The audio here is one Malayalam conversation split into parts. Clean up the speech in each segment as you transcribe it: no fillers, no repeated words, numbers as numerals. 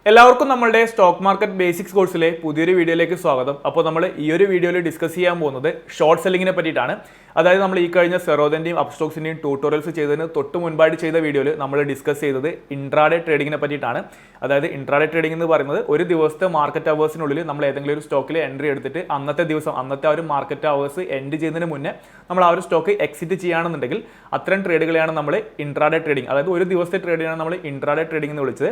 എല്ലാവർക്കും നമ്മളുടെ സ്റ്റോക്ക് മാർക്കറ്റ് ബേസിക്സ് കോഴ്സിലെ പുതിയൊരു വീഡിയോയിലേക്ക് സ്വാഗതം. അപ്പോൾ നമ്മൾ ഈ ഒരു വീഡിയോയിൽ ഡിസ്കസ് ചെയ്യാൻ പോകുന്നത് ഷോർട്ട് സെല്ലിങ്ങിനെ പറ്റിയിട്ടാണ്. അതായത് നമ്മൾ ഈ കഴിഞ്ഞ സെറോദന്റെയും അപ്സ്റ്റോക്സിന്റെയും ട്യൂട്ടോറിയൽസ് ചെയ്തതിന് തൊട്ട് മുൻപായിട്ട് ചെയ്ത വീഡിയോയിൽ നമ്മൾ ഡിസ്കസ് ചെയ്തത് ഇൻട്രാഡേ ട്രേഡിങ്ങിനെ പറ്റിയിട്ടാണ്. അതായത് ഇൻട്രാഡേ ട്രേഡിംഗ് എന്ന് പറയുന്നത് ഒരു ദിവസത്തെ മാർക്കറ്റ് അവേഴ്സിനുള്ളിൽ നമ്മൾ ഏതെങ്കിലും ഒരു സ്റ്റോക്കിൽ എൻട്രി എടുത്തിട്ട് അന്നത്തെ ദിവസം അന്നത്തെ ആ ഒരു മാർക്കറ്റ് അവേഴ്സ് എൻഡ് ചെയ്യുന്നതിന് മുന്നേ നമ്മൾ ആ ഒരു സ്റ്റോക്ക് എക്സിറ്റ് ചെയ്യുകയാണെന്നുണ്ടെങ്കിൽ അത്തരം ട്രേഡുകളെയാണ് നമ്മൾ ഇൻട്രാഡേ ട്രേഡിംഗ്, അതായത് ഒരു ദിവസത്തെ ട്രേഡിനാണ് നമ്മൾ ഇൻട്രാഡേ ട്രേഡിംഗ് എന്ന് വിളിച്ചത്.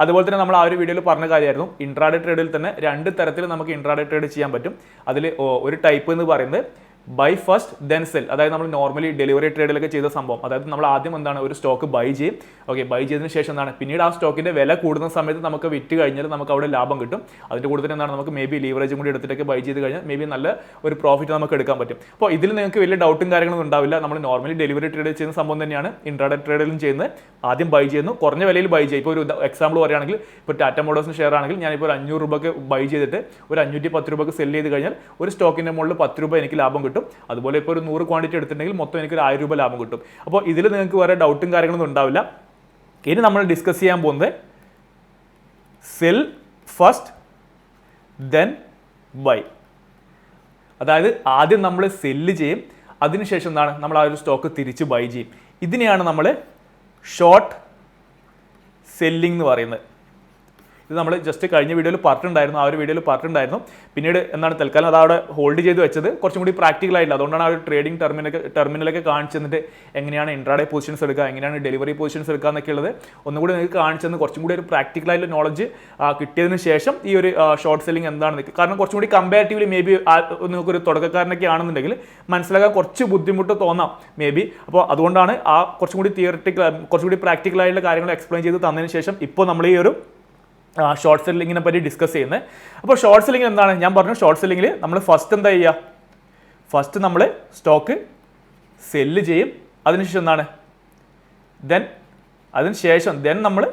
അതുപോലെ തന്നെ നമ്മൾ ആ ഒരു വീഡിയോയിൽ പറഞ്ഞ കാര്യമായിരുന്നു, ഇൻട്രാഡേ ട്രേഡിൽ തന്നെ രണ്ട് തരത്തിൽ നമുക്ക് ഇൻട്രാഡേ ട്രേഡ് ചെയ്യാൻ പറ്റും. അതിൽ ഒരു ടൈപ്പ് എന്ന് പറയുന്നത് ബൈ ഫസ്റ്റ് ദെൻ സെൽ, അതായത് നമ്മൾ നോർമലി ഡെലിവറി ട്രേഡിലൊക്കെ ചെയ്ത സംഭവം. അതായത് നമ്മൾ ആദ്യം എന്താണ് ഒരു സ്റ്റോക്ക് ബൈ ചെയ്യും, ഓക്കെ, ബൈ ചെയ്തതിന് ശേഷം എന്താണ് പിന്നീട് ആ സ്റ്റോക്കിന്റെ വില കൂടുന്ന സമയത്ത് നമുക്ക് വിറ്റ് കഴിഞ്ഞാൽ നമുക്ക് അവിടെ ലാഭം കിട്ടും. അതിന്റെ കൂടുതൽ എന്താണ് നമുക്ക് മേ ബി ലീവറേജും കൂടി എടുത്തിട്ടൊക്കെ ബൈ ചെയ്ത് കഴിഞ്ഞാൽ മേ ബി നല്ല ഒരു പ്രോഫിറ്റ് നമുക്ക് എടുക്കാൻ പറ്റും. അപ്പോൾ ഇതിൽ നിങ്ങൾക്ക് വലിയ ഡൗട്ടും കാര്യങ്ങളൊന്നും ഉണ്ടാവില്ല. നമ്മൾ നോർമലി ഡെലിവറി ട്രേഡ് ചെയ്യുന്ന സംഭവം തന്നെയാണ് ഇൻട്രാഡേ ട്രേഡിലും ചെയ്യുന്നത്. ആദ്യം ബൈ ചെയ്യുന്നു, കുറഞ്ഞ വിലയിൽ ബൈ ചെയ്യും. ഇപ്പോൾ ഒരു എക്സാമ്പിൾ പറയുകയാണെങ്കിൽ ഇപ്പോൾ ടാറ്റ മോട്ടോഴ്സിന് ഷെയർ ആണെങ്കിൽ ഞാനിപ്പോൾ ഒരു 500 രൂപയ്ക്ക് ബൈ ചെയ്തിട്ട് ഒരു 510 രൂപയ്ക്ക് സെല് ചെയ്ത് കഴിഞ്ഞാൽ ഒരു സ്റ്റോക്കിന്റെ മുകളിൽ 10 രൂപ എനിക്ക് ലാഭം കിട്ടും. അതുപോലെ ഇപ്പോൾ ഒരു 100 ക്വാണ്ടിറ്റി എടുത്തിട്ടുണ്ടെങ്കിൽ മൊത്തം എനിക്ക് ഒരു 1000 രൂപ ലാഭം കിട്ടും. അപ്പോൾ ഇതിൽ നിങ്ങൾക്ക് വേറെ ഡൗട്ടും കാര്യങ്ങളൊന്നും ഉണ്ടാവില്ല. ഇനി നമ്മൾ ഡിസ്കസ് ചെയ്യാൻ പോകുന്നത് സെൽ ഫസ്റ്റ് ദെൻ ബൈ, അതായത് ആദ്യം നമ്മൾ സെല്ല് ചെയ്യും, അതിനുശേഷം എന്താണ് നമ്മൾ ആ ഒരു സ്റ്റോക്ക് തിരിച്ച് ബൈ ചെയ്യും. ഇതിനെയാണ് നമ്മൾ ഷോർട്ട് സെല്ലിംഗ് എന്ന് പറയുന്നത്. ഇത് നമ്മൾ ജസ്റ്റ് കഴിഞ്ഞ വീഡിയോയിൽ പറഞ്ഞിട്ടുണ്ടായിരുന്നു, ആ ഒരു വീഡിയോയിൽ പറഞ്ഞിട്ടുണ്ടായിരുന്നു. പിന്നീട് എന്താണ് തൽക്കാലം അത് അവിടെ ഹോൾഡ് ചെയ്ത് വെച്ചത് കുറച്ചും കൂടി പ്രാക്ടിക്കൽ ആയില്ല. അതുകൊണ്ടാണ് ആ ഒരു ട്രേഡിംഗ് ടെർമിനലൊക്കെ കാണിച്ചു തന്നിട്ട് എങ്ങനെയാണ് ഇൻട്രാഡേ പൊസിഷൻസ് എടുക്കുക, എങ്ങനെയാണ് ഡെലിവറി പൊസിഷൻസ് എടുക്കുക എന്നൊക്കെ ഉള്ളത് ഒന്നുകൂടി നിങ്ങൾക്ക് കാണിച്ചു തന്ന് കുറച്ചും കൂടി ഒരു പ്രാക്ടിക്കൽ ആയിട്ടുള്ള നോളജ് കിട്ടിയതിന് ശേഷം ഈ ഒരു ഷോർട്ട് സെല്ലിംഗ് എന്താണെന്ന്, കാരണം കുറച്ചും കൂടി കമ്പാരിറ്റീവ്ലി മേ ബി നിങ്ങൾക്കൊരു തുടക്കക്കാരനൊക്കെ ആണെന്നുണ്ടെങ്കിൽ മനസ്സിലാക്കാൻ കുറച്ച് ബുദ്ധിമുട്ട് തോന്നാം മേ ബി. അപ്പോൾ അതുകൊണ്ടാണ് ആ കുറച്ചും കൂടി തിയറിറ്റിക്കൽ കുറച്ചും കൂടി പ്രാക്ടിക്കൽ ആയിട്ടുള്ള കാര്യങ്ങൾ എക്സ്പ്ലെയിൻ ചെയ്ത് തന്നതിന് ശേഷം ഇപ്പോൾ നമ്മൾ ഈ ഒരു ഷോർട്ട് സെല്ലിങ്ങിനെ പറ്റി ഡിസ്കസ് ചെയ്യുന്നത്. അപ്പോൾ ഷോർട്ട് സെല്ലിംഗ് എന്താണ് ഞാൻ പറഞ്ഞു. ഷോർട്ട് സെല്ലിങ്ങിൽ നമ്മൾ ഫസ്റ്റ് എന്താ ചെയ്യുക, ഫസ്റ്റ് നമ്മൾ സ്റ്റോക്ക് സെല്ല് ചെയ്യും, അതിനുശേഷം എന്താണ് ദെൻ നമ്മൾ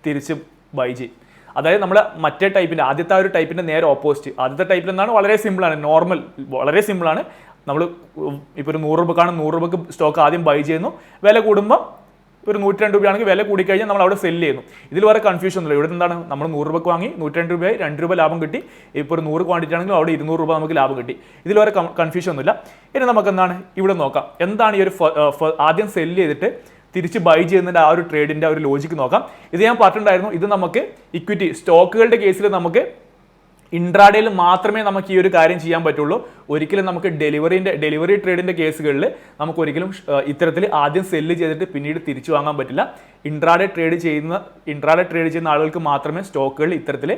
തിരിച്ച് ബൈ ചെയ്യും. അതായത് നമ്മൾ മറ്റേ ടൈപ്പിൻ്റെ ആദ്യത്തെ ആ ഒരു ടൈപ്പിൻ്റെ നേരെ ഓപ്പോസിറ്റ്. ആദ്യത്തെ ടൈപ്പിൽ എന്താണ് വളരെ സിമ്പിളാണ്, നോർമൽ വളരെ സിമ്പിളാണ്. നമ്മൾ ഇപ്പോൾ ഒരു 100 രൂപക്കാണ്, 100 രൂപക്ക് സ്റ്റോക്ക് ആദ്യം ബൈ ചെയ്യുന്നു, വില കൂടുമ്പോൾ ഒരു 102 രൂപയാണെങ്കിൽ വില കൂടിക്കഴിഞ്ഞാൽ നമ്മൾ അവിടെ സെല്ല് ചെയ്യുന്നു. ഇതിൽ വേറെ കൺഫ്യൂഷൻ ഒന്നുമില്ല. ഇവിടെ എന്താണ് നമ്മൾ 100 രൂപക്ക് വാങ്ങി 102 രൂപയായി 2 രൂപ ലാഭം കിട്ടി. ഇപ്പോൾ ഒരു 100 ക്വാണ്ടിറ്റി ആണെങ്കിൽ അവിടെ 200 രൂപ നമുക്ക് ലാഭം കിട്ടി. ഇതിൽ വേറെ കൺഫ്യൂഷൻ ഒന്നുമില്ല. ഇനി നമുക്ക് എന്താണ് ഇവിടെ നോക്കാം, എന്താണ് ഈ ഒരു ആദ്യം സെല്ല് ചെയ്തിട്ട് തിരിച്ച് ബൈ ചെയ്യുന്നതിൻ്റെ ആ ഒരു ട്രേഡിൻ്റെ ആ ഒരു ലോജിക്ക് നോക്കാം. ഇത് ഞാൻ പറഞ്ഞിട്ടുണ്ടായിരുന്നു, ഇത് നമുക്ക് ഇക്വിറ്റി സ്റ്റോക്കുകളുടെ കേസിൽ നമുക്ക് ഇൻട്രാഡേയിൽ മാത്രമേ നമുക്ക് ഈ ഒരു കാര്യം ചെയ്യാൻ പറ്റുള്ളൂ. ഒരിക്കലും നമുക്ക് ഡെലിവറി ട്രേഡിൻ്റെ കേസുകളിൽ നമുക്ക് ഒരിക്കലും ഇത്തരത്തിൽ ആദ്യം സെല്ല് ചെയ്തിട്ട് പിന്നീട് തിരിച്ചു വാങ്ങാൻ പറ്റില്ല. ഇൻട്രാഡേ ട്രേഡ് ചെയ്യുന്ന ആളുകൾക്ക് മാത്രമേ സ്റ്റോക്കുകളിൽ ഇത്തരത്തിൽ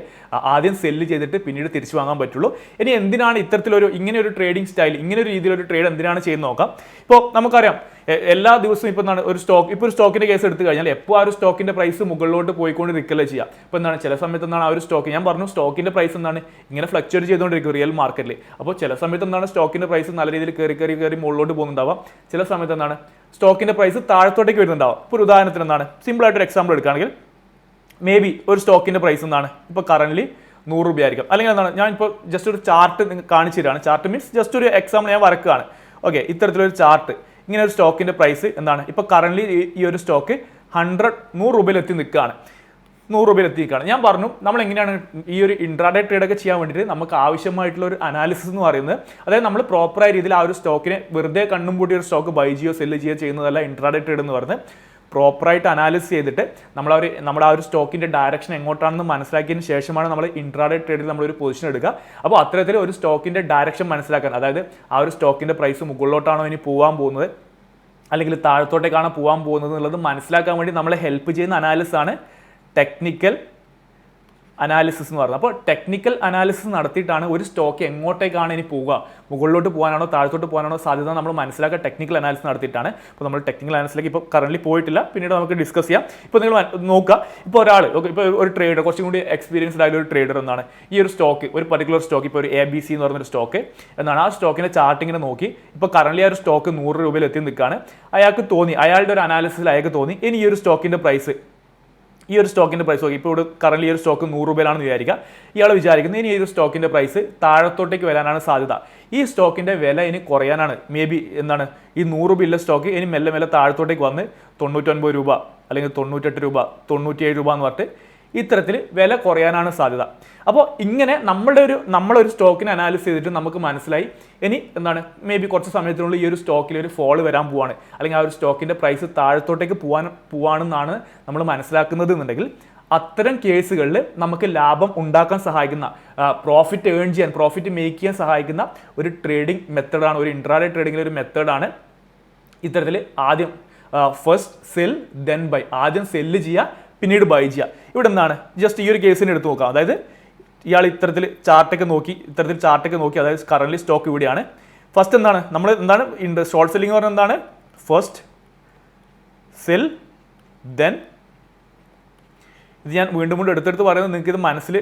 ആദ്യം സെല്ല് ചെയ്തിട്ട് പിന്നീട് തിരിച്ചു വാങ്ങാൻ പറ്റുള്ളൂ. ഇനി എന്തിനാണ് ഇത്തരത്തിലൊരു ഇങ്ങനെ ഒരു ട്രേഡിംഗ് സ്റ്റൈൽ, ഇങ്ങനെ ഒരു രീതിയിലൊരു ട്രേഡ് എന്തിനാണ് ചെയ്യുന്നത് നോക്കാം. ഇപ്പോൾ നമുക്കറിയാം എല്ലാ ദിവസവും ഇപ്പോൾ എന്താണ് ഒരു സ്റ്റോക്കിന്റെ കേസ് എടുത്തു കഴിഞ്ഞാൽ എപ്പോൾ ആ ഒരു സ്റ്റോക്കിന്റെ പ്രൈസ് മുകളിലോട്ട് പോയിക്കൊണ്ടിരിക്കല്ലേ ചെയ്യാം. ഇപ്പോൾ എന്താണ് ചില സമയത്ത് എന്താണ് ആ ഒരു സ്റ്റോക്ക്, ഞാൻ പറഞ്ഞു സ്റ്റോക്കിന്റെ പ്രൈസ് എന്താണ് ഇങ്ങനെ ഫ്ലക്ച്വേറ്റ് ചെയ്തുകൊണ്ടിരിക്കും റിയൽ മാർക്കറ്റിൽ. അപ്പോൾ ചില സമയത്ത് എന്താണ് സ്റ്റോക്കിന്റെ പ്രൈസ് നല്ല രീതിയിൽ കയറി മുകളിലോട്ട് പോകുന്നുണ്ടാവാം. ചില സമയത്ത് എന്താണ് സ്റ്റോക്കിന്റെ പ്രൈസ് താഴത്തോട്ടേക്ക് വരുന്നുണ്ടാവാം. ഇപ്പോൾ ഒരു ഉദാഹരണത്തിന് എന്താണ് സിമ്പിൾ ആയിട്ട് ഒരു എക്സാമ്പിൾ എടുക്കുകയാണെങ്കിൽ മേ ബി ഒരു സ്റ്റോക്കിന്റെ പ്രൈസ് എന്താണ് ഇപ്പോൾ കറന്റ് 100 രൂപയായിരിക്കും. അല്ലെങ്കിൽ എന്താണ് ഞാൻ ഇപ്പോൾ ജസ്റ്റ് ഒരു ചാർട്ട് കാണിച്ചു തരാണ്. ചാർട്ട് മീൻസ് ജസ്റ്റ് ഒരു എക്സാമ്പിൾ ഞാൻ വരക്കുകയാണ്. ഓക്കെ, ഇത്തരത്തിലൊരു ചാർട്ട്, ഇങ്ങനെ ഒരു സ്റ്റോക്കിന്റെ പ്രൈസ് എന്താണ് ഇപ്പോൾ കറന്റ് ഈ ഒരു സ്റ്റോക്ക് 100 രൂപയിൽ എത്തി നിൽക്കുകയാണ്, 100 രൂപയിൽ എത്തിയിരിക്കുകയാണ്. ഞാൻ പറഞ്ഞു നമ്മൾ എങ്ങനെയാണ് ഈ ഒരു ഇൻട്രാഡേ ട്രേഡൊക്കെ ചെയ്യാൻ വേണ്ടിയിട്ട് നമുക്ക് ആവശ്യമായിട്ടുള്ള ഒരു അനാലിസിസ് എന്ന് പറയുന്നത്, അതായത് നമ്മൾ പ്രോപ്പറായ രീതിയിൽ ആ ഒരു സ്റ്റോക്കിനെ വെറുതെ കണ്ണും പൂട്ടി ഒരു സ്റ്റോക്ക് ബൈ ചെയ്യോ സെല്ല് ചെയ്യുകയോ ചെയ്യുന്നതല്ല ഇൻട്രാഡേ ട്രേഡ് എന്ന് പറയുന്നത്. പ്രോപ്പറായിട്ട് അനാലിസിസ് ചെയ്തിട്ട് നമ്മുടെ ആ ഒരു സ്റ്റോക്കിന്റെ ഡയറക്ഷൻ എങ്ങോട്ടാണെന്ന് മനസ്സിലാക്കിയതിന് ശേഷമാണ് നമ്മൾ ഇൻട്രാഡേ ട്രേഡിൽ നമ്മളൊരു പൊസിഷൻ എടുക്കുക. അപ്പോൾ അത്തരത്തിൽ ഒരു സ്റ്റോക്കിന്റെ ഡയറക്ഷൻ മനസ്സിലാക്കാൻ, അതായത് ആ ഒരു സ്റ്റോക്കിന്റെ പ്രൈസ് മുകളിലോട്ടാണോ ഇനി പോകാൻ പോകുന്നത് അല്ലെങ്കിൽ താഴത്തോട്ടേക്കാണ് പോകാൻ പോകുന്നത് എന്നുള്ളത് മനസ്സിലാക്കാൻ വേണ്ടി നമ്മളെ ഹെൽപ്പ് ചെയ്യുന്ന അനാലിസിസ് ആണ് ടെക്നിക്കൽ അനാലിസിസ് എന്ന് പറയുന്നത്. അപ്പോൾ ടെക്നിക്കൽ അനാലിസിസ് നടത്തിയിട്ടാണ് ഒരു സ്റ്റോക്ക് എങ്ങോട്ടേക്കാണ് ഇനി പോവുക, മുകളിലോട്ട് പോകാനാണോ താഴത്തോട്ട് പോകാനാണോ സാധ്യത നമ്മൾ മനസ്സിലാക്കുക ടെക്നിക്കൽ അനാലിസിസ് നടത്തിയിട്ടാണ്. ഇപ്പോൾ നമ്മൾ ടെക്നിക്കൽ അനാലിസിലേക്ക് ഇപ്പോൾ കറന്റ് പോയിട്ടില്ല, പിന്നീട് നമുക്ക് ഡിസ്കസ് ചെയ്യാം. ഇപ്പോൾ നിങ്ങൾ നോക്കുക, ഇപ്പോൾ ഒരാൾ ഇപ്പോൾ ഒരു ട്രേഡർ, കുറച്ചും കൂടി എക്സ്പീരിയൻസ്ഡ് ആയിട്ടുള്ള ഒരു ട്രേഡർ എന്നാണ് ഈ ഒരു സ്റ്റോക്ക്, ഒരു പർട്ടിക്കുലർ സ്റ്റോക്ക്, ഇപ്പോൾ ഒരു ABC എന്ന് പറഞ്ഞൊരു സ്റ്റോക്ക് എന്നാണ്, ആ സ്റ്റോക്കിൻ്റെ ചാർട്ടിങ്ങിനെ നോക്കി ഇപ്പോൾ കറന്റ് ആ ഒരു സ്റ്റോക്ക് 100 രൂപയിൽ എത്തി നിൽക്കുകയാണ്. അയാളുടെ ഒരു അനാലിസിസിൽ അയാൾക്ക് തോന്നി ഇനി ഈ ഒരു സ്റ്റോക്കിൻ്റെ പ്രൈസ് നോക്കി ഇപ്പോൾ ഇവിടെ കറന്റ് ഈ ഒരു സ്റ്റോക്ക് 100 രൂപയിലാണെന്ന് വിചാരിക്കുക. ഇയാൾ വിചാരിക്കുന്നത് ഇനി ഈ ഒരു സ്റ്റോക്കിന്റെ പ്രൈസ് താഴത്തോട്ടേക്ക് വരാനാണ് സാധ്യത. ഈ സ്റ്റോക്കിന്റെ വില ഇനി കുറയാനാണ് മേ ബി എന്താണ് ഈ 100 രൂപയുള്ള സ്റ്റോക്ക് ഇനി മെല്ലെ താഴത്തോട്ടേക്ക് വന്ന് 99 രൂപ അല്ലെങ്കിൽ 98 രൂപ 97 രൂപ എന്ന് പറഞ്ഞിട്ട് ഇത്തരത്തിൽ വില കുറയാനാണ് സാധ്യത. അപ്പോൾ ഇങ്ങനെ നമ്മളൊരു സ്റ്റോക്കിനെ അനാലിസിസ് ചെയ്തിട്ട് നമുക്ക് മനസ്സിലായി ഇനി എന്താണ് മേ ബി കുറച്ച് സമയത്തിനുള്ളിൽ ഈ ഒരു സ്റ്റോക്കിൽ ഒരു ഫോൾ വരാൻ പോവാണ്, അല്ലെങ്കിൽ ആ ഒരു സ്റ്റോക്കിൻ്റെ പ്രൈസ് താഴത്തോട്ടേക്ക് പോവാണെന്നാണ് നമ്മൾ മനസ്സിലാക്കുന്നത് എന്നുണ്ടെങ്കിൽ അത്തരം കേസുകളിൽ നമുക്ക് ലാഭം ഉണ്ടാക്കാൻ സഹായിക്കുന്ന, പ്രോഫിറ്റ് ഏൺ ചെയ്യാൻ, പ്രോഫിറ്റ് മേക്ക് ചെയ്യാൻ സഹായിക്കുന്ന ഒരു ട്രേഡിംഗ് മെത്തേഡാണ്, ഒരു ഇൻട്രാഡേ ട്രേഡിങ്ങിലെ ഒരു മെത്തേഡാണ് ഇത്തരത്തിൽ ആദ്യം ഫസ്റ്റ് സെൽ ദെൻ ബൈ, ആദ്യം സെല്ല് ചെയ്യുക പിന്നീട് ബൈ ചെയ്യുക. ഇവിടെ എന്താണ് ജസ്റ്റ് ഈ ഒരു കേസിനെ എടുത്ത് നോക്കാം. അതായത് ഇയാൾ ഇത്തരത്തിൽ ചാർട്ടൊക്കെ നോക്കി അതായത് കറന്റ് സ്റ്റോക്ക് ഇവിടെയാണ്. ഫസ്റ്റ് എന്താണ് ഷോർട്ട് സെല്ലിംഗ് പറഞ്ഞാൽ എന്താണ്, ഫസ്റ്റ് സെൽ ദെൻ, ഇത് ഞാൻ വീണ്ടും എടുത്തെടുത്ത് പറയുന്നത് നിങ്ങൾക്ക് ഇത് മനസ്സിൽ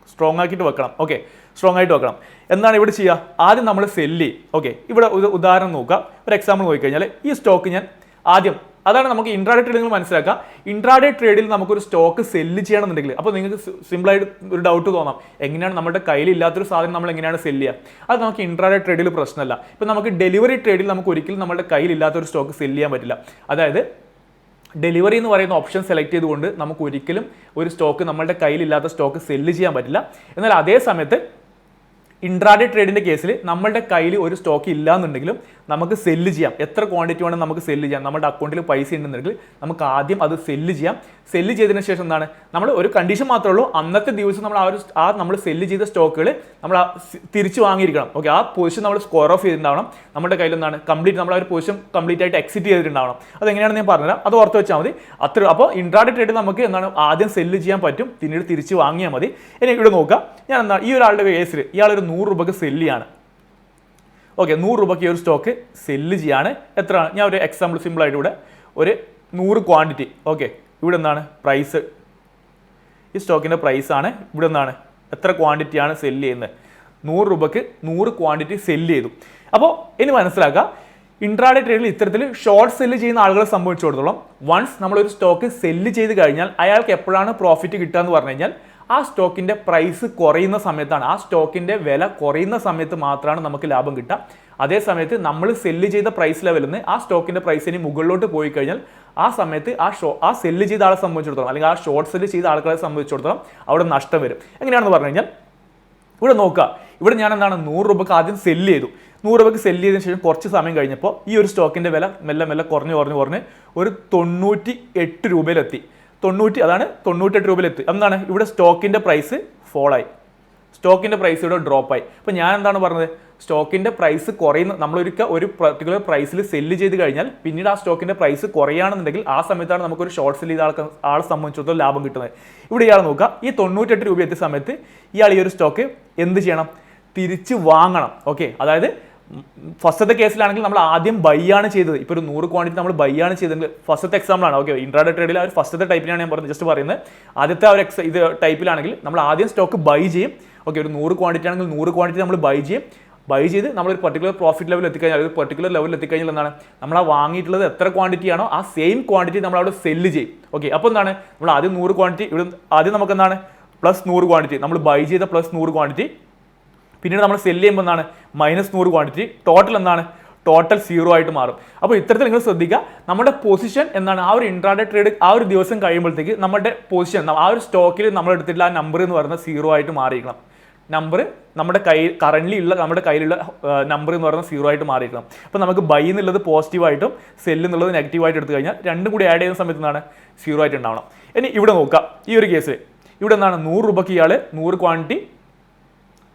സ്ട്രോങ് ആക്കിയിട്ട് വെക്കണം. ഓക്കെ, സ്ട്രോങ് ആയിട്ട് വെക്കണം. എന്താണ് ഇവിടെ ചെയ്യുക, ആദ്യം നമ്മൾ സെല്ല് ചെയ്യും. ഓക്കെ, ഇവിടെ ഉദാഹരണം നോക്കാം, ഒരു എക്സാമ്പിൾ നോക്കിക്കഴിഞ്ഞാൽ ഈ സ്റ്റോക്ക് ഞാൻ ആദ്യം, അതാണ് നമുക്ക് ഇൻട്രാഡേ ട്രേഡിംഗ് മനസ്സിലാക്കാം. ഇൻട്രാഡേ ട്രേഡിൽ നമുക്കൊരു സ്റ്റോക്ക് സെല്ല് ചെയ്യണമെന്നുണ്ടെങ്കിൽ, അപ്പോൾ നിങ്ങൾക്ക് സിമ്പിളായിട്ട് ഒരു ഡൗട്ട് തോന്നാം, എങ്ങനെയാണ് നമ്മുടെ കയ്യിലില്ലാത്തൊരു സാധനം നമ്മൾ എങ്ങനെയാണ് സെല്ല് ചെയ്യുക? അത് നമുക്ക് ഇൻട്രാഡേ ട്രേഡിൽ പ്രശ്നമല്ല. ഇപ്പോൾ നമുക്ക് ഡെലിവറി ട്രേഡിൽ നമുക്ക് ഒരിക്കലും നമ്മുടെ കയ്യിലില്ലാത്തൊരു സ്റ്റോക്ക് സെല്ല് ചെയ്യാൻ പറ്റില്ല. അതായത് ഡെലിവറി എന്ന് പറയുന്ന ഓപ്ഷൻ സെലക്ട് ചെയ്തുകൊണ്ട് നമുക്ക് ഒരിക്കലും ഒരു സ്റ്റോക്ക് നമ്മളുടെ കയ്യിലില്ലാത്ത സ്റ്റോക്ക് സെല്ല് ചെയ്യാൻ പറ്റില്ല. എന്നാൽ അതേ സമയത്ത് ഇൻട്രാഡേ ട്രേഡിൻ്റെ കേസിൽ നമ്മളുടെ കയ്യിൽ ഒരു സ്റ്റോക്ക് ഇല്ല എന്നുണ്ടെങ്കിലും നമുക്ക് സെല്ല് ചെയ്യാം. എത്ര ക്വാണ്ടിറ്റി വേണം നമുക്ക് സെല്ല് ചെയ്യാം. നമ്മുടെ അക്കൗണ്ടിൽ പൈസ ഉണ്ടെന്നുണ്ടെങ്കിൽ നമുക്ക് ആദ്യം അത് സെല്ല് ചെയ്യാം. സെല്ല് ചെയ്തതിന് ശേഷം എന്താണ്, നമ്മൾ ഒരു കണ്ടീഷൻ മാത്രമേ ഉള്ളൂ, അന്നത്തെ ദിവസം നമ്മൾ നമ്മൾ സെല്ല് ചെയ്ത സ്റ്റോക്കുകൾ നമ്മൾ തിരിച്ചു വാങ്ങിയിരിക്കണം. ഓക്കെ, ആ പൊസിഷൻ നമ്മൾ സ്ക്വയർ ഓഫ് ചെയ്തിട്ടുണ്ടാവണം. നമ്മുടെ കയ്യിൽ എന്താണ് കംപ്ലീറ്റ്, നമ്മൾ ആ ഒരു പൊസിഷൻ കംപ്ലീറ്റ് ആയിട്ട് എക്സിറ്റ് ചെയ്തിട്ടുണ്ടാവണം. അതെങ്ങനെയാണെന്ന് ഞാൻ പറഞ്ഞുതരാം, അത് ഓർത്ത് വെച്ചാൽ മതി. അപ്പോൾ ഇൻട്രാഡേ ട്രേഡിൽ നമുക്ക് എന്താണ് ആദ്യം സെല്ല് ചെയ്യാൻ പറ്റും, പിന്നീട് തിരിച്ച് വാങ്ങിയാൽ മതി. ഇനി ഇവിടെ നോക്കാം, ഞാൻ എന്താണ് ഈ ഒരാളുടെ കേസിൽ ഇയാളൊരു 100 രൂപയ്ക്ക് സെല്ല് ചെയ്യാണ്. ഓക്കെ, 100 രൂപയ്ക്ക് ഈ ഒരു സ്റ്റോക്ക് സെല്ല് ചെയ്യാണ്. എത്രയാണ്, ഞാൻ ഒരു എക്സാമ്പിൾ സിമ്പിളായിട്ട് ഇവിടെ ഒരു 100 ക്വാണ്ടിറ്റി. ഓക്കെ, ഇവിടെ എന്താണ് പ്രൈസ്, ഈ സ്റ്റോക്കിൻ്റെ പ്രൈസാണ്. ഇവിടെ എന്താണ് എത്ര ക്വാണ്ടിറ്റിയാണ് സെല്ല് ചെയ്യുന്നത്, 100 രൂപയ്ക്ക് 100 ക്വാണ്ടിറ്റി സെല്ല് ചെയ്തു. അപ്പോൾ ഇനി മനസ്സിലാക്കുക, ഇൻട്രാഡേ ട്രേഡിൽ ഇത്തരത്തിൽ ഷോർട്ട് സെല്ല് ചെയ്യുന്ന ആളുകളെ സംബന്ധിച്ചിടത്തോളം വൺസ് നമ്മളൊരു സ്റ്റോക്ക് സെല്ല് ചെയ്ത് കഴിഞ്ഞാൽ അയാൾക്ക് എപ്പോഴാണ് പ്രോഫിറ്റ് കിട്ടുക എന്ന് പറഞ്ഞു കഴിഞ്ഞാൽ ആ സ്റ്റോക്കിൻ്റെ പ്രൈസ് കുറയുന്ന സമയത്താണ്, ആ സ്റ്റോക്കിൻ്റെ വില കുറയുന്ന സമയത്ത് മാത്രമാണ് നമുക്ക് ലാഭം കിട്ടുക. അതേ സമയത്ത് നമ്മൾ സെല്ല് ചെയ്ത പ്രൈസ് ലെവലിൽ നിന്ന് ആ സ്റ്റോക്കിൻ്റെ പ്രൈസ് ഇനി മുകളിലോട്ട് പോയി കഴിഞ്ഞാൽ ആ സമയത്ത് ആ സെല്ല് ചെയ്ത ആളെ സംബന്ധിച്ചിടത്തോളം, അല്ലെങ്കിൽ ആ ഷോർട്ട് സെല്ല് ചെയ്ത ആളുകളെ സംബന്ധിച്ചിടത്തോളം അവിടെ നഷ്ടം വരും. എങ്ങനെയാണെന്ന് പറഞ്ഞു കഴിഞ്ഞാൽ ഇവിടെ നോക്കുക, ഇവിടെ ഞാൻ എന്താണ് 100 രൂപയ്ക്ക് ആദ്യം സെല്ല് ചെയ്തു. 100 രൂപയ്ക്ക് സെല്ല് ചെയ്തതിന് ശേഷം കുറച്ച് സമയം കഴിഞ്ഞപ്പോൾ ഈ ഒരു സ്റ്റോക്കിൻ്റെ വില മെല്ലെ കുറഞ്ഞ് ഒരു 98 രൂപയിലെത്തി. 98 രൂപയിലെത്തി. എന്താണ് ഇവിടെ സ്റ്റോക്കിൻ്റെ പ്രൈസ് ഫോളായി, സ്റ്റോക്കിൻ്റെ പ്രൈസ് ഇവിടെ ഡ്രോപ്പായി. അപ്പോൾ ഞാൻ എന്താണ് പറഞ്ഞത്, സ്റ്റോക്കിൻ്റെ പ്രൈസ് കുറയുന്ന, നമ്മളൊരിക്കൽ ഒരു പർട്ടിക്കുലർ പ്രൈസിൽ സെല്ല് ചെയ്ത് കഴിഞ്ഞാൽ പിന്നീട് ആ സ്റ്റോക്കിൻ്റെ പ്രൈസ് കുറയുകയാണെന്നുണ്ടെങ്കിൽ ആ സമയത്താണ് നമുക്കൊരു ഷോർട്ട് സെല്ല് ചെയ്ത ആളെ സംബന്ധിച്ചിടത്തോളം ലാഭം കിട്ടുന്നത്. ഇവിടെ ഇയാൾ നോക്കുക, ഈ 98 രൂപ എത്തിയ സമയത്ത് ഇയാൾ ഈ ഒരു സ്റ്റോക്ക് എന്ത് ചെയ്യണം, തിരിച്ച് വാങ്ങണം. ഓക്കെ, അതായത് ഫസ്റ്റത്തെ കേസിലാണെങ്കിൽ നമ്മൾ ആദ്യം ബൈ ആണ് ചെയ്തത്. ഇപ്പോൾ ഒരു 100 ക്വാണ്ടിറ്റി നമ്മൾ ബൈ ആണ് ചെയ്തെങ്കിൽ ഫസ്റ്റത്തെ എക്സാമ്പിളാണ്. ഓക്കെ, ഇൻട്രാഡേ ട്രേഡിൽ ആ ഒരു ഫസ്റ്റത്തെ ടൈപ്പിലാണ് ഞാൻ പറഞ്ഞത്, ജസ്റ്റ് പറയുന്നത്. ആദ്യത്തെ ആ ഒരു ഇത് ടൈപ്പിലാണെങ്കിൽ നമ്മൾ ആദ്യം സ്റ്റോക്ക് ബൈ ചെയ്യും. ഓക്കെ, ഒരു 100 ക്വാണ്ടിറ്റി ആണെങ്കിൽ 100 ക്വാണ്ടിറ്റി നമ്മൾ ബൈ ചെയ്യും. ബൈ ചെയ്ത് നമ്മളൊരു പർട്ടിക്കുലർ പ്രോഫിറ്റ് ലെവൽ എത്തിക്കഴിഞ്ഞാൽ, ഒരു പർട്ടിക്കുലർ ലെവലിൽ എത്തിക്കഴിഞ്ഞാൽ എന്താണ്, നമ്മൾ ആ വാങ്ങിയിട്ടുള്ളത് എത്ര ക്വാണ്ടിറ്റി ആണോ ആ സെയിം ക്വാണ്ടിറ്റി നമ്മൾ അവിടെ സെല്ല് ചെയ്യും. ഓക്കെ, അപ്പോൾ എന്താണ്, നമ്മൾ ആദ്യം 100 ക്വാണ്ടിറ്റി, ഇവിടെ ആദ്യം നമുക്ക് എന്താണ് പ്ലസ് 100 ക്വാണ്ടിറ്റി, നമ്മൾ ബൈ ചെയ്ത പ്ലസ് 100 ക്വാണ്ടിറ്റി, പിന്നീട് നമ്മൾ സെല്ല് ചെയ്യുമ്പോൾ എന്താണ് -100 ക്വാണ്ടിറ്റി, ടോട്ടൽ എന്താണ്, ടോട്ടൽ 0 ആയിട്ട് മാറും. അപ്പോൾ ഇത്തരത്തിൽ നിങ്ങൾ ശ്രദ്ധിക്കുക, നമ്മുടെ പൊസിഷൻ എന്താണ്, ആ ഒരു ഇൻട്രാഡേ ട്രേഡ് ആ ഒരു ദിവസം കഴിയുമ്പോഴത്തേക്ക് നമ്മുടെ പൊസിഷൻ, ആ ഒരു സ്റ്റോക്കിൽ നമ്മൾ എടുത്തിട്ടുള്ള ആ നമ്പർ എന്ന് പറയുന്നത് 0 ആയിട്ട് മാറിയിരിക്കണം. നമ്പർ നമ്മുടെ കറന്റ് ഉള്ള നമ്മുടെ കയ്യിലുള്ള നമ്പർ എന്ന് പറയുന്നത് 0 ആയിട്ട് മാറിയിരിക്കണം. അപ്പോൾ നമുക്ക് ബൈ എന്നുള്ളത് പോസിറ്റീവായിട്ടും സെല്ല് എന്നുള്ളത് നെഗറ്റീവായിട്ട് എടുത്തു കഴിഞ്ഞാൽ രണ്ടും കൂടി ആഡ് ചെയ്യുന്ന സമയത്ത് എന്താണ് 0 ആയിട്ട് ഉണ്ടാവണം. ഇനി ഇവിടെ നോക്കാം, ഈ ഒരു കേസിൽ ഇവിടെ എന്താണ് 100 രൂപയ്ക്ക് ഇയാൾ 100 ക്വാണ്ടിറ്റി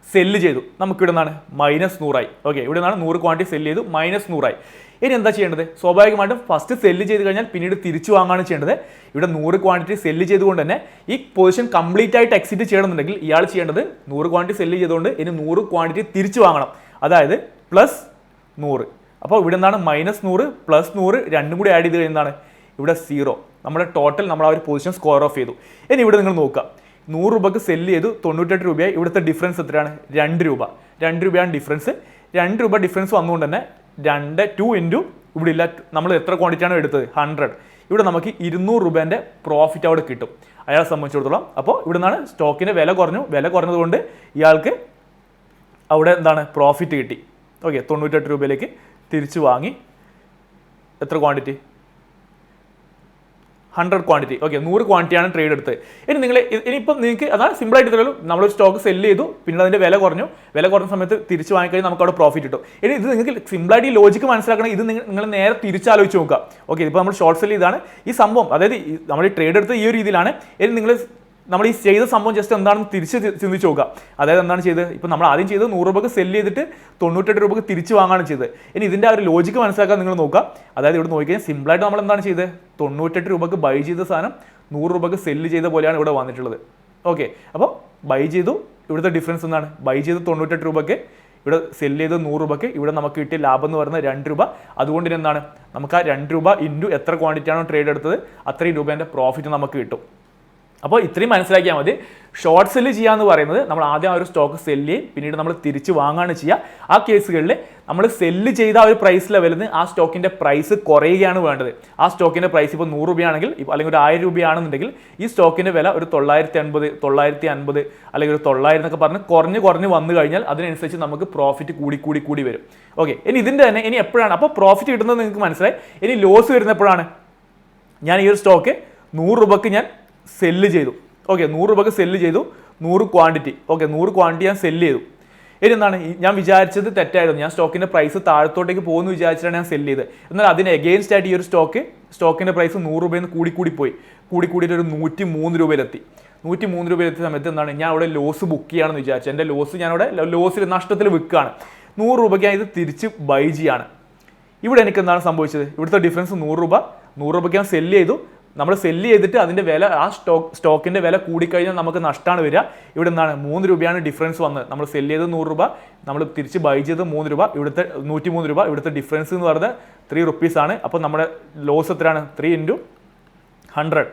സെല്ല് ചെയ്തു, നമുക്കിവിടെ നിന്നാണ് -100 ആയി. ഓക്കെ, ഇവിടെ നിന്നാണ് 100 ക്വാണ്ടിറ്റി സെല്ല് ചെയ്തു, -100 ആയി. ഇനി എന്താ ചെയ്യേണ്ടത്, സ്വാഭാവികമായിട്ടും ഫസ്റ്റ് സെല്ല് ചെയ്ത് കഴിഞ്ഞാൽ പിന്നീട് തിരിച്ചു വാങ്ങാണ് ചെയ്യേണ്ടത്. ഇവിടെ 100 ക്വാണ്ടിറ്റി സെല്ല് ചെയ്തുകൊണ്ട് തന്നെ ഈ പൊസിഷൻ കംപ്ലീറ്റ് ആയിട്ട് എക്സിറ്റ് ചെയ്യണമെന്നുണ്ടെങ്കിൽ ഇയാൾ ചെയ്യേണ്ടത് 100 ക്വാണ്ടിറ്റി സെല്ല് ചെയ്തുകൊണ്ട് ഇനി 100 ക്വാണ്ടിറ്റി തിരിച്ചു വാങ്ങണം, അതായത് +100. അപ്പോൾ ഇവിടെ നിന്നാണ് -100 +100 രണ്ടും കൂടി ആഡ് ചെയ്ത് കഴിഞ്ഞാൽ ഇവിടെ 0. നമ്മുടെ ടോട്ടൽ നമ്മൾ ആ ഒരു പൊസിഷൻ സ്ക്വയർ ഓഫ് ചെയ്തു. ഇനി ഇവിടെ നിങ്ങൾ നോക്കുക, 100 രൂപയ്ക്ക് സെല്ല് ചെയ്തു, 98 രൂപയായി. ഇവിടുത്തെ ഡിഫറൻസ് എത്രയാണ്, 2 രൂപ. 2 രൂപയാണ് ഡിഫറൻസ്. 2 രൂപ ഡിഫറൻസ് വന്നുകൊണ്ട് തന്നെ 2 ഇൻറ്റു ഇവിടെ ഇല്ല, നമ്മൾ എത്ര ക്വാണ്ടിറ്റിയാണ് എടുത്തത് 100, ഇവിടെ നമുക്ക് 200 രൂപേൻ്റെ പ്രോഫിറ്റ് അവിടെ കിട്ടും അയാളെ സംബന്ധിച്ചിടത്തോളം. അപ്പോൾ ഇവിടെ നിന്നാണ് സ്റ്റോക്കിൻ്റെ വില കുറഞ്ഞതുകൊണ്ട് ഇയാൾക്ക് അവിടെ എന്താണ് പ്രോഫിറ്റ് കിട്ടി. ഓക്കെ, 98 രൂപയിലേക്ക് തിരിച്ചു വാങ്ങി. എത്ര ക്വാണ്ടിറ്റി, 100 ക്വാണ്ടിറ്റി. ഓക്കെ, 100 ക്വാണ്ടിറ്റിയാണ് ട്രേഡ് എടുത്തത്. ഇനിയിപ്പം നിങ്ങൾക്ക് അതാണ് സിമ്പിളായിട്ട് തരുള്ളൂ. നമ്മളൊരു സ്റ്റോക്ക് സെല്ല് ചെയ്തു, പിന്നെ അതിൻ്റെ വില കുറഞ്ഞ സമയത്ത് തിരിച്ച് വാങ്ങിക്കഴിഞ്ഞാൽ നമുക്ക് അവിടെ പ്രോഫിറ്റ് കിട്ടും. ഇനി ഇത് നിങ്ങൾക്ക് സിമ്പിളായിട്ട് ഈ ലോജിക്ക് മനസ്സിലാക്കണം. ഇത് നിങ്ങൾ നേരെ തിരിച്ചാലോചിച്ച് നോക്കുക. ഓക്കെ, ഇപ്പോൾ നമ്മൾ ഷോർട്ട് സെല്ല് ഇതാണ് ഈ സംഭവം, അതായത് നമ്മൾ ഈ ട്രേഡ് എടുത്ത ഈ ഒരു രീതിയിലാണ്. ഇനി നമ്മൾ ഈ ചെയ്ത സംഭവം ജസ്റ്റ് എന്താണെന്ന് തിരിച്ച് ചിന്തിച്ച് നോക്കുക. അതായത് എന്താണ് ചെയ്തത്, ഇപ്പോൾ നമ്മൾ ആദ്യം ചെയ്തത് 100 രൂപക്ക് സെല്ല് ചെയ്തിട്ട് 98 രൂപക്ക് തിരിച്ച് വാങ്ങാണ് ചെയ്തത്. ഇനി ഇതിൻ്റെ ആ ഒരു ലോജിക്ക് മനസ്സിലാക്കാൻ നിങ്ങൾ നോക്കുക. അതായത് ഇവിടെ നോക്കിക്കഴിഞ്ഞാൽ സിമ്പിളായിട്ട് നമ്മൾ എന്താണ് ചെയ്തത്, 98 രൂപക്ക് ബൈ ചെയ്ത സാധനം 100 രൂപക്ക് സെല്ല് ചെയ്ത പോലെയാണ് ഇവിടെ വന്നിട്ടുള്ളത്. ഓക്കെ, അപ്പോൾ ബൈ ചെയ്തു, ഇവിടുത്തെ ഡിഫറൻസ് എന്താണ്, ബൈ ചെയ്ത് 98 രൂപയ്ക്ക്, ഇവിടെ സെല്ല് ചെയ്ത് 100 രൂപയ്ക്ക്, ഇവിടെ നമുക്ക് കിട്ടിയ ലാഭം എന്ന് പറയുന്നത് 2 രൂപ. അതുകൊണ്ട് തന്നെ എന്താണ്, നമുക്ക് ആ 2 രൂപ ഇൻറ്റു എത്ര ക്വാണ്ടിറ്റിയാണോ ട്രേഡ് എടുത്തത് അത്രയും രൂപേൻ്റെ പ്രോഫിറ്റ് നമുക്ക് കിട്ടും. അപ്പോൾ ഇത്രയും മനസ്സിലാക്കിയാൽ മതി. ഷോർട്ട് സെല്ല് ചെയ്യുക എന്ന് പറയുന്നത് നമ്മൾ ആദ്യം ആ ഒരു സ്റ്റോക്ക് സെല്ല് ചെയ്യും, പിന്നീട് നമ്മൾ തിരിച്ച് വാങ്ങാണ് ചെയ്യുക. ആ കേസുകളിൽ നമ്മൾ സെല്ല് ചെയ്ത ആ ഒരു പ്രൈസ് ലെവലിൽ നിന്ന് ആ സ്റ്റോക്കിൻ്റെ പ്രൈസ് കുറയുകയാണ് വേണ്ടത്. ആ സ്റ്റോക്കിൻ്റെ പ്രൈസ് ഇപ്പോൾ 100 രൂപയാണെങ്കിൽ, അല്ലെങ്കിൽ ഒരു 1000 രൂപയാണെന്നുണ്ടെങ്കിൽ ഈ സ്റ്റോക്കിൻ്റെ വില ഒരു 980, 950 അല്ലെങ്കിൽ ഒരു 900 എന്നൊക്കെ പറഞ്ഞ് കുറഞ്ഞ് വന്നു കഴിഞ്ഞാൽ അതിനനുസരിച്ച് നമുക്ക് പ്രോഫിറ്റ് കൂടി വരും. ഓക്കെ, ഇനി ഇതിൻ്റെ തന്നെ ഇനി എപ്പോഴാണ് അപ്പോൾ പ്രോഫിറ്റ് കിട്ടുന്നത് നിങ്ങൾക്ക് മനസ്സിലായി. ഇനി ലോസ് വരുന്നപ്പോഴാണ്, ഞാൻ ഈ ഒരു സ്റ്റോക്ക് 100 രൂപക്ക് ഞാൻ സെല്ല് ചെയ്തു. ഓക്കെ, 100 രൂപക്ക് സെല്ല് ചെയ്തു, 100 ക്വാണ്ടിറ്റി. ഓക്കെ, 100 ക്വാണ്ടിറ്റി ഞാൻ സെല്ല് ചെയ്തു. ഇനി എന്താണ്, ഞാൻ വിചാരിച്ചത് തെറ്റായിരുന്നു. ഞാൻ സ്റ്റോക്കിൻ്റെ പ്രൈസ് താഴത്തോട്ടേക്ക് പോകുമെന്ന് വിചാരിച്ചിട്ടാണ് ഞാൻ സെല്ല് ചെയ്തത്. എന്നാൽ അതിന് എഗെയിൻസ്റ്റ് ആയിട്ട് ഈ ഒരു സ്റ്റോക്കിൻ്റെ പ്രൈസ് 100 രൂപയിൽ നിന്ന് കൂടിയിട്ട് ഒരു 103 രൂപയിലെത്തി. 103 രൂപയിലെത്തിയ സമയത്ത് എന്താണ്, ഞാൻ അവിടെ ലോസ് ബുക്ക് ചെയ്യുകയാണെന്ന് വിചാരിച്ചു. എൻ്റെ ലോസ് ഞാനവിടെ നഷ്ടത്തിൽ വിൽക്കുകയാണ്. 100 രൂപയ്ക്ക് ഞാൻ ഇത് തിരിച്ച് ബൈ ചെയ്യാണ്. ഇവിടെ എനിക്ക് എന്താണ് സംഭവിച്ചത്, ഇവിടുത്തെ ഡിഫറൻസ് 100 രൂപയ്ക്ക് ഞാൻ സെല്ല് ചെയ്തു. നമ്മൾ സെല്ല് ചെയ്തിട്ട് അതിൻ്റെ വില, ആ സ്റ്റോക്കിൻ്റെ വില കൂടിക്കഴിഞ്ഞാൽ നമുക്ക് നഷ്ടമാണ് വരിക. ഇവിടെ എന്താണ്, 3 രൂപയാണ് ഡിഫറൻസ് വന്നത്. നമ്മൾ സെല്ല് ചെയ്ത് 100 രൂപ, നമ്മൾ തിരിച്ച് ബൈ ചെയ്ത് 3 രൂപ, ഇവിടുത്തെ 103 രൂപ, ഇവിടുത്തെ ഡിഫറൻസ് എന്ന് പറയുന്നത് 3 rupees ആണ്. അപ്പോൾ നമ്മുടെ ലോസ് എത്രയാണ്, 3 into 100,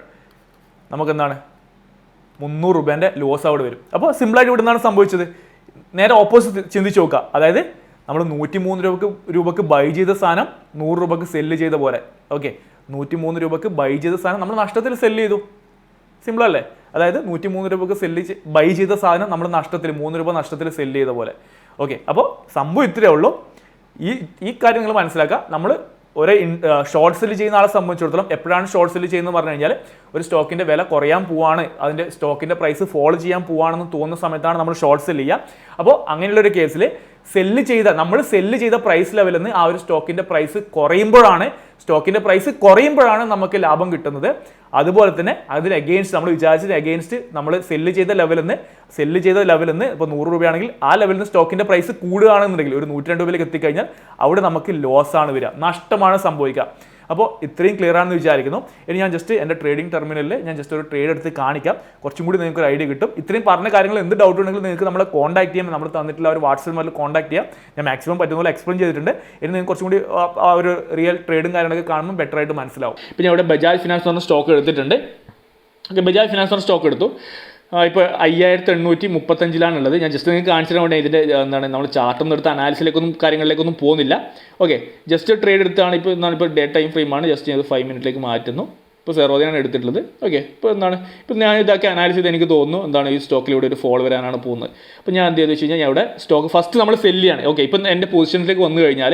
നമുക്ക് എന്താണ് 300 രൂപേൻ്റെ ലോസ് അവിടെ വരും. അപ്പോൾ സിമ്പിളായിട്ട് ഇവിടെ നിന്നാണ് സംഭവിച്ചത്. നേരെ ഓപ്പോസിറ്റ് ചിന്തിച്ച് നോക്കുക. അതായത് നമ്മൾ 103 രൂപക്ക് ബൈ ചെയ്ത സാധനം 100 രൂപക്ക് സെല്ല് ചെയ്ത പോലെ. ഓക്കെ, 103 രൂപക്ക് ബൈ ചെയ്ത സാധനം നമ്മൾ നഷ്ടത്തിൽ സെല്ല് ചെയ്തു. സിമ്പിൾ അല്ലേ? അതായത് 103 രൂപക്ക് ബൈ ചെയ്ത സാധനം നമ്മൾ നഷ്ടത്തിൽ 3 രൂപ നഷ്ടത്തിൽ സെല്ല് ചെയ്ത പോലെ. ഓക്കെ, അപ്പോൾ സംഭവം ഇത്രയേ ഉള്ളൂ. ഈ കാര്യം നിങ്ങൾ മനസ്സിലാക്കുക. നമ്മൾ ഒരു ഷോർട്ട് സെല്ല് ചെയ്യുന്ന ആളെ സംബന്ധിച്ചിടത്തോളം എപ്പോഴാണ് ഷോർട്ട് സെല്ല് ചെയ്യുന്നത് പറഞ്ഞു കഴിഞ്ഞാൽ, ഒരു സ്റ്റോക്കിൻ്റെ വില കുറയാൻ പോവാണ്, അതിൻ്റെ സ്റ്റോക്കിൻ്റെ പ്രൈസ് ഫോൾ ചെയ്യാൻ പോവാണെന്ന് തോന്നുന്ന സമയത്താണ് നമ്മൾ ഷോർട്ട് സെല്ല് ചെയ്യുക. അപ്പോൾ അങ്ങനെയുള്ളൊരു കേസിൽ നമ്മൾ സെല്ല് ചെയ്ത പ്രൈസ് ലെവലിൽ നിന്ന് ആ ഒരു സ്റ്റോക്കിൻ്റെ പ്രൈസ് കുറയുമ്പോഴാണ് നമുക്ക് ലാഭം കിട്ടുന്നത്. അതുപോലെ തന്നെ അതിന് എഗെയിൻസ്റ്റ് നമ്മൾ വിചാരിച്ചത് എഗെയിൻസ്റ്റ് നമ്മൾ സെല്ല് ചെയ്ത ലെവലിൽ നിന്ന് ഇപ്പോൾ 100 രൂപയാണെങ്കിൽ ആ ലെവലിൽ നിന്ന് സ്റ്റോക്കിൻ്റെ പ്രൈസ് കൂടുകയാണെന്നുണ്ടെങ്കിൽ ഒരു 102 രൂപയിലേക്ക് എത്തിക്കഴിഞ്ഞാൽ അവിടെ നമുക്ക് ലോസാണ് വരിക, നഷ്ടമാണ് സംഭവിക്കുക. അപ്പോൾ ഇത്രയും ക്ലിയർ ആണെന്ന് വിചാരിക്കുന്നു. ഇനി ഞാൻ ജസ്റ്റ് എൻ്റെ ട്രേഡിംഗ് ടെർമിനലിൽ ഞാൻ ജസ്റ്റ് ഒരു ട്രേഡ് എടുത്ത് കാണിക്കാം, കുറച്ചും കൂടി നിങ്ങൾക്ക് ഒരു ഐഡിയ കിട്ടും. ഇത്രയും പറഞ്ഞ കാര്യങ്ങൾ എന്ത് ഡൗട്ട് ഉണ്ടെങ്കിലും നിങ്ങൾക്ക് നമ്മളെ കോൺടാക്ട് ചെയ്യാം. നമ്മൾ തന്നിട്ടുള്ള ഒരു വാട്സ്ആപ്പ് നമ്പറിൽ കോൺടാക്ട് ചെയ്യാം. ഞാൻ മാക്സിമം പറ്റുന്ന പോലെ എക്സ്പ്ലെയിൻ ചെയ്തിട്ടുണ്ട്. ഇനി നിങ്ങൾക്ക് കുറച്ചും കൂടി ആ ഒരു റിയൽ ട്രേഡും കാര്യങ്ങളൊക്കെ കാണുമ്പോൾ ബെറ്റർ ആയിട്ട് മനസ്സിലാവും. ഇപ്പോൾ ഞാൻ ഇവിടെ ബജാജ് ഫിനാൻസ് പറഞ്ഞ സ്റ്റോക്ക് എടുത്തിട്ടുണ്ട്. ഓക്കെ, ബജാജ് ഫിനാൻസ് പറഞ്ഞ സ്റ്റോക്ക് എടുത്തു. ഇപ്പോൾ 5835 ഞാൻ ജസ്റ്റ് നിങ്ങൾക്ക് കാണിച്ചു തരാൻ വേണ്ടി ഇതിൻ്റെ എന്താണ് നമ്മൾ ചാർട്ടൊന്നും എടുത്ത് കാര്യങ്ങളിലേക്കൊന്നും പോകുന്നില്ല. ഓക്കെ, ജസ്റ്റ് ട്രേഡ് എടുത്താണ്. ഇപ്പോൾ ഡേ ടൈം ഫ്രെയിമാണ്. ജസ്റ്റ് ഞാൻ 5 മിനിറ്റിലേക്ക് മാറ്റുന്നു. ഇപ്പോൾ 0 എടുത്തിട്ടുള്ളത്. ഓക്കെ, ഇപ്പോൾ ഞാൻ ഇതാക്കി അനാലിസ് ചെയ്ത് എനിക്ക് തോന്നുന്നു ഈ സ്റ്റോക്കിലൂടെ ഒരു ഫോൾ വരാനാണ് പോകുന്നത്. അപ്പോൾ ഞാൻ എന്ത് ചെയ്തെന്ന് വെച്ച് കഴിഞ്ഞാൽ, ഞാൻ ഇവിടെ സ്റ്റോക്ക് ഫസ്റ്റ് നമ്മൾ സെല്ല് ചെയ്യാണ്. ഓക്കെ, ഇപ്പം എൻ്റെ പൊസിഷനിലേക്ക് വന്നു കഴിഞ്ഞാൽ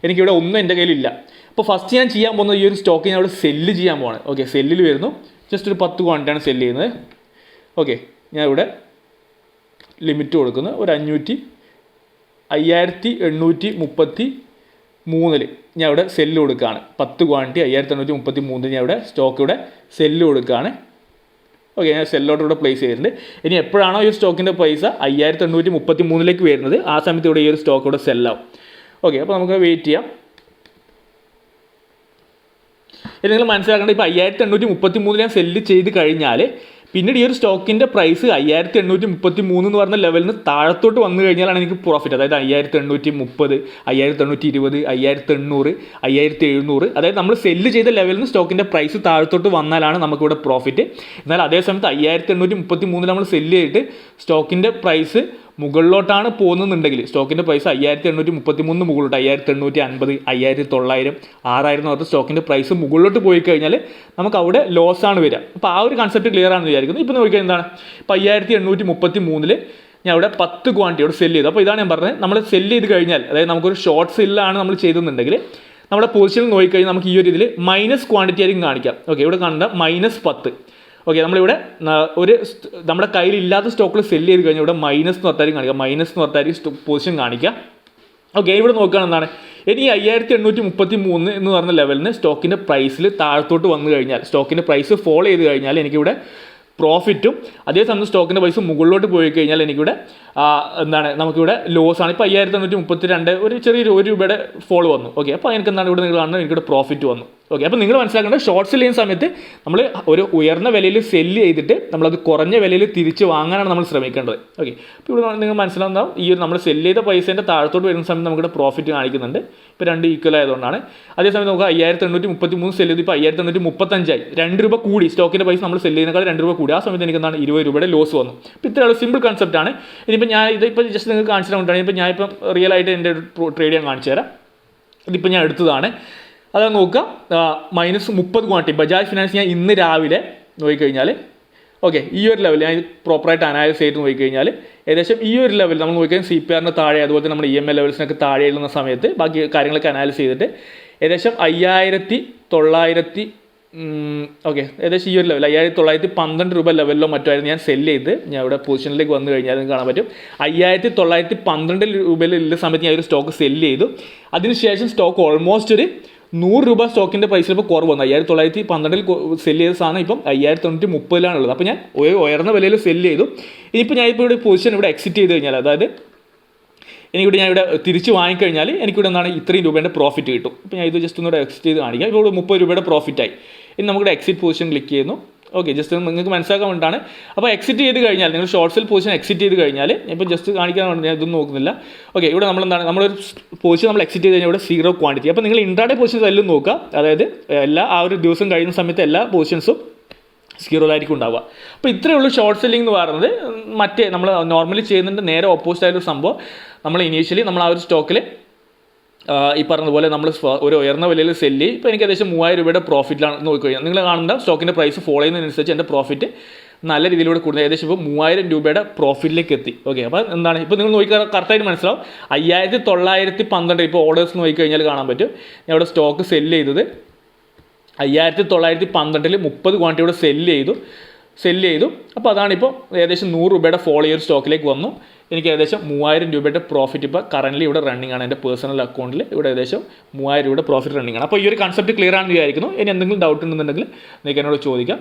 എനിക്കിവിടെ ഒന്നും എൻ്റെ കയ്യിലില്ല. അപ്പോൾ ഫസ്റ്റ് ഞാൻ ചെയ്യാൻ പോകുന്നത് ഈ ഒരു സ്റ്റോക്ക് ഞാൻ ഇവിടെ സെല്ല് ചെയ്യാൻ പോവാണ്. ഓക്കെ, സെല്ലിൽ വരുന്നു. ജസ്റ്റ് ഒരു 10 ക്വാണ്ടിറ്റിയാണ് സെല്ല് ചെയ്യുന്നത്. ഓക്കെ, ഞാൻ ഇവിടെ ലിമിറ്റ് കൊടുക്കുന്നു ഒരു 5833 ഞാൻ ഇവിടെ സെല്ല് കൊടുക്കുകയാണ്. 10 ക്വാണ്ടിറ്റി 5833 ഞാൻ ഇവിടെ സ്റ്റോക്ക് ഇവിടെ സെല്ല് കൊടുക്കുകയാണ്. ഓക്കെ, ഞാൻ സെല്ലോട്ട് ഇവിടെ പ്ലേസ് ചെയ്തിട്ടുണ്ട്. ഇനി എപ്പോഴാണോ ഈ സ്റ്റോക്കിൻ്റെ പൈസ 5833 വരുന്നത് ആ സമയത്ത് ഇവിടെ ഈ ഒരു സ്റ്റോക്ക് ഇവിടെ സെല്ലാവും. ഓക്കെ, അപ്പോൾ നമുക്ക് വെയിറ്റ് ചെയ്യാം. ഇനി നിങ്ങൾ മനസ്സിലാക്കേണ്ടത്, ഇപ്പോൾ 5833 ഞാൻ സെല്ല് ചെയ്ത് കഴിഞ്ഞാൽ പിന്നീട് ഈ ഒരു സ്റ്റോക്കിൻ്റെ പ്രൈസ് 5833 എന്ന് പറഞ്ഞ ലെവലിൽ നിന്ന് താഴത്തോട്ട് വന്നു കഴിഞ്ഞാലാണ് എനിക്ക് പ്രോഫിറ്റ്. അതായത് 5830, 5820, 5800, 5700, അതായത് നമ്മൾ സെല്ല് ചെയ്ത ലെവലിൽ നിന്ന് സ്റ്റോക്കിൻ്റെ പ്രൈസ് താഴത്തോട്ട് വന്നാലാണ് നമുക്കിവിടെ പ്രോഫിറ്റ്. എന്നാൽ അതേ സമയത്ത് 5833 നമ്മൾ സെല്ല് ചെയ്തിട്ട് സ്റ്റോക്കിൻ്റെ പ്രൈസ് മുകളിലോട്ടാണ് പോകുന്നുണ്ടെങ്കിൽ, സ്റ്റോക്കിൻ്റെ പ്രൈസ് 5833 മുകളിലോട്ട് 5850, 5900, 6000 എന്ന് പറഞ്ഞ സ്റ്റോക്കിൻ്റെ പ്രൈസ് മുകളിലോട്ട് പോയി കഴിഞ്ഞാൽ നമുക്ക് അവിടെ ലോസാണ് വരിക. അപ്പോൾ ആ ഒരു കൺസെപ്റ്റ് ക്ലിയർ ആണെന്ന് വിചാരിക്കുന്നു. ഇപ്പോൾ നോക്കിയാൽ എന്താണ്, ഇപ്പോൾ 5833 ഞാൻ ഇവിടെ 10 ക്വാണ്ടിറ്റി ഇവിടെ സെല്ല് ചെയ്തു. അപ്പോൾ ഇതാണ് ഞാൻ പറഞ്ഞത്, നമ്മൾ സെല്ല് ചെയ്ത് കഴിഞ്ഞാൽ, അതായത് നമുക്കൊരു ഷോർട്ട് സെല്ലാണ് നമ്മൾ ചെയ്തെന്നുണ്ടെങ്കിൽ നമ്മുടെ പൊസിഷനിൽ നോക്കിക്കഴിഞ്ഞാൽ നമുക്ക് ഈ ഒരു ഇതിൽ മൈനസ് ക്വാണ്ടിറ്റി ആയിരിക്കും കാണിക്കാം. ഓക്കെ, ഇവിടെ കാണുന്ന -10. ഓക്കെ, നമ്മളിവിടെ നമ്മുടെ കയ്യിലില്ലാത്ത സ്റ്റോക്കിൽ സെല്ല് ചെയ്ത് കഴിഞ്ഞാൽ ഇവിടെ മൈനസ് എന്ന് പറഞ്ഞായിരിക്കും കാണിക്കുക, മൈനസ് എന്ന് പറഞ്ഞായിരിക്കും പൊസിഷൻ കാണിക്കുക. ഓക്കെ, ഇവിടെ നോക്കുകയാണ് എന്താണ് ഇനി 5833 എന്ന് പറഞ്ഞ ലെവലിന് സ്റ്റോക്കിൻ്റെ പ്രൈസിൽ താഴത്തോട്ട് വന്നു കഴിഞ്ഞാൽ, സ്റ്റോക്കിൻ്റെ പ്രൈസ് ഫോളോ ചെയ്ത് കഴിഞ്ഞാൽ എനിക്കിവിടെ പ്രോഫിറ്റും അതേസമയം സ്റ്റോക്കിൻ്റെ പൈസ മുകളിലോട്ട് പോയി കഴിഞ്ഞാൽ എനിക്കിവിടെ നമുക്കിവിടെ ലോസ് ആണ്. ഇപ്പോൾ 5832 ഒരു ചെറിയൊരു ₹1 ഫോൾ വന്നു. ഓക്കെ, അപ്പോൾ എനിക്ക് എന്താണ് ഇവിടെ നിങ്ങൾ കാണുന്നത് എനിക്കിവിടെ പ്രോഫിറ്റ് വന്നു. ഓക്കെ, അപ്പോൾ നിങ്ങൾ മനസ്സിലാക്കേണ്ടത് ഷോർട്ട് സെല് ചെയ്യുന്ന സമയത്ത് നമ്മൾ ഒരു ഉയർന്ന വിലയിൽ സെല്ല് ചെയ്തിട്ട് നമ്മളത് കുറഞ്ഞ വിലയിൽ തിരിച്ച് വാങ്ങാനാണ് നമ്മൾ ശ്രമിക്കേണ്ടത്. ഓക്കെ, അപ്പോൾ ഇവിടെ നിങ്ങൾ മനസ്സിലാകുന്നതാവും ഈ നമ്മൾ സെല്ല് ചെയ്ത പൈസേൻ്റെ താഴത്തോട്ട് വരുന്ന സമയത്ത് നമുക്കിവിടെ പ്രോഫിറ്റ് കാണിക്കുന്നുണ്ട്. ഇപ്പോൾ 2 ഈക്വൽ ആയതുകൊണ്ടാണ്. അതേസമയം നമുക്ക് 5833 സെല്ല് ചെയ്ത് ഇപ്പോൾ 5835 ആയി, ₹2 കൂടി, സ്റ്റോക്കിൻ്റെ പൈസ നമ്മൾ സെല്ല് ചെയ്യുന്നതിനേക്കാൾ ₹2 കൂടി. ആ സമയത്ത് എനിക്ക് എന്താണ് ₹20 ലോസ് വന്നു. ഇപ്പോൾ ഇത്രയുള്ള സിമ്പിൾ കൺസെപ്റ്റാണ്. ഇനിയിപ്പോൾ ഞാൻ ഇതിപ്പോൾ ജസ്റ്റ് നിങ്ങൾക്ക് കാണിച്ചു തരാൻ ഇപ്പോൾ ഞാൻ ഇപ്പം റിയൽ ആയിട്ട് എൻ്റെ ട്രേഡ് ചെയ്യാൻ കാണിച്ചു തരാം. ഇതിപ്പോൾ ഞാൻ എടുത്തതാണ്. അതാണ് നോക്കുക, -30 ക്വാണ്ടിറ്റി ബജാജ് ഫിനാൻസ് ഞാൻ ഇന്ന് രാവിലെ നോക്കിക്കഴിഞ്ഞാൽ ഓക്കെ ഈ ഒരു ലെവൽ ഞാൻ പ്രോപ്പറായിട്ട് അനാലിസ് ചെയ്ത് നോക്കിക്കഴിഞ്ഞാൽ ഏകദേശം ഈ ഒരു ലെവൽ നമ്മൾ നോക്കിക്കഴിഞ്ഞാൽ CPR താഴെ അതുപോലെ തന്നെ നമ്മുടെ EMA ലെവൽസിനൊക്കെ താഴെ എഴുതുന്ന സമയത്ത് ബാക്കി കാര്യങ്ങളൊക്കെ അനാലിസ് ചെയ്തിട്ട് ഏകദേശം 5900 ഓക്കെ ഏകദേശം ഈ ഒരു ലെവൽ ₹5912 ലെവലിലോ മറ്റായിരുന്നു ഞാൻ സെല്ല് ചെയ്ത് ഞാൻ ഇവിടെ പൊസിഷനിലേക്ക് വന്നു കഴിഞ്ഞാൽ നിങ്ങൾക്ക് കാണാൻ പറ്റും ₹5912 ഉള്ള സമയത്ത് ഞാൻ ഒരു സ്റ്റോക്ക് സെല്ല് ചെയ്തു. അതിനുശേഷം സ്റ്റോക്ക് ഓൾമോസ്റ്റ് ഒരു ₹100 സ്റ്റോക്കിൻ്റെ പ്രൈസിൽ ഇപ്പോൾ കുറവ് വന്നു. 5912 സെല്ല് ചെയ്ത സാധനം ഇപ്പം 5930 അപ്പോൾ ഞാൻ ഉയർന്ന വിലയിൽ സെല്ല് ചെയ്തു. ഇനിയിപ്പോൾ ഞാൻ ഇവിടെ പൊസിഷൻ ഇവിടെ എക്സിറ്റ് ചെയ്ത് കഴിഞ്ഞാൽ അതായത് എനിക്കിവിടെ ഞാൻ ഇവിടെ തിരിച്ച് വാങ്ങിക്കഴിഞ്ഞാൽ എനിക്കിവിടെ എന്താണ് ഇത്രയും രൂപേൻ്റെ പ്രോഫിറ്റ് കിട്ടും. ഇപ്പോൾ ഞാൻ ഇത് ജസ്റ്റ് ഒന്നുകൂടെ എക്സിറ്റ് ചെയ്ത് കാണിക്കാം. ഇപ്പോൾ ₹30 പ്രോഫിറ്റായി. ഇനി നമുക്കിവിടെ എക്സിറ്റ് പൊസിഷൻ ക്ലിക്ക് ചെയ്യുന്നു. ഓക്കെ, ജസ്റ്റ് നിങ്ങൾക്ക് മനസ്സിലാക്കാൻ വേണ്ടിയിട്ടാണ്. അപ്പോൾ എക്സിറ്റ് ചെയ്ത് കഴിഞ്ഞാൽ നിങ്ങൾ ഷോർട്ട് സെൽ പൊസിഷൻ എക്സിറ്റ് ചെയ്ത് കഴിഞ്ഞാൽ ഇപ്പോൾ ജസ്റ്റ് കാണിക്കാൻ വേണ്ടി ഞാൻ ഇതൊന്നും നോക്കുന്നില്ല. ഓക്കെ, ഇവിടെ നമ്മളൊരു പൊസിഷൻ നമ്മൾ എക്സിറ്റ് ചെയ്ത് കഴിഞ്ഞാൽ ഇവിടെ 0 ക്വാണ്ടിറ്റി. അപ്പോൾ നിങ്ങൾ ഇൻട്രാഡേ പൊസിഷൻസ് എല്ലാം നോക്കുക. അതായത് ആ ഒരു ദിവസം കഴിയുന്ന സമയത്ത് എല്ലാ പൊസിഷൻസും 0 ആയിരിക്കും ഉണ്ടാവുക. അപ്പോൾ ഇത്രയേ ഉള്ളൂ ഷോർട്ട് സെല്ലിംഗ് എന്ന് പറയുന്നത്. മറ്റേ നമ്മൾ നോർമലി ചെയ്യുന്നതിൻ്റെ നേരെ ഓപ്പോസിറ്റ് ആയൊരു സംഭവം. നമ്മൾ ഇനീഷ്യലി നമ്മൾ ആ ഒരു സ്റ്റോക്കിൽ ഈ പറഞ്ഞതുപോലെ നമ്മൾ ഒരു ഉയർന്ന വിലയിൽ സെല്ല് ചെയ്യും. ഇപ്പോൾ എനിക്ക് ഏകദേശം ₹3000 പ്രോഫിറ്റിലാണ് നോക്കിക്കഴിഞ്ഞാൽ നിങ്ങൾ കാണുന്ന സ്റ്റോക്കിൻ്റെ പ്രൈസ് ഫോളോ ചെയ്യുന്നതിനനുസരിച്ച് എൻ്റെ പ്രോഫിറ്റ് നല്ല രീതിയിലൂടെ കൂടുന്നത്. ഏകദേശം ഇപ്പോൾ ₹3000 പ്രോഫിറ്റിലേക്ക് എത്തി. ഓക്കെ, അപ്പോൾ എന്താണ് ഇപ്പോൾ നിങ്ങൾ നോക്കി കറക്റ്റായിട്ട് മനസ്സിലാവും. 5912 ഇപ്പോൾ ഓർഡേഴ്സ് നോക്കിക്കഴിഞ്ഞാൽ കാണാൻ പറ്റും. ഞാൻ ഇവിടെ സ്റ്റോക്ക് സെല്ല് ചെയ്തത് 5912 30 ക്വാണ്ടിറ്റിയോടെ സെല്ല് ചെയ്തു. അപ്പോൾ അതാണിപ്പോൾ ഏകദേശം ₹100 ഫോൾ ഈ ഒരു സ്റ്റോക്കിലേക്ക് വന്നു. എനിക്ക് ഏകദേശം ₹3000 പ്രോഫിറ്റ് ഇപ്പോൾ കറൻറ്റ്ലി ഇവിടെ റണ്ണിങ് ആണ്. എൻ്റെ പേഴ്സണൽ അക്കൗണ്ടിൽ ഇവിടെ ഏകദേശം ₹3000 പ്രോഫിറ്റ് റണ്ണിങ് ആണ്. അപ്പോൾ ഈ ഒരു കൺസെപ്റ്റ് ക്ലിയർ ആണെന്ന് വിചാരിക്കുന്നു. ഇനി എന്തെങ്കിലും ഡൗട്ട് ഉണ്ടെന്നുണ്ടെങ്കിൽ നിങ്ങൾക്ക് എന്നോട് ചോദിക്കാം.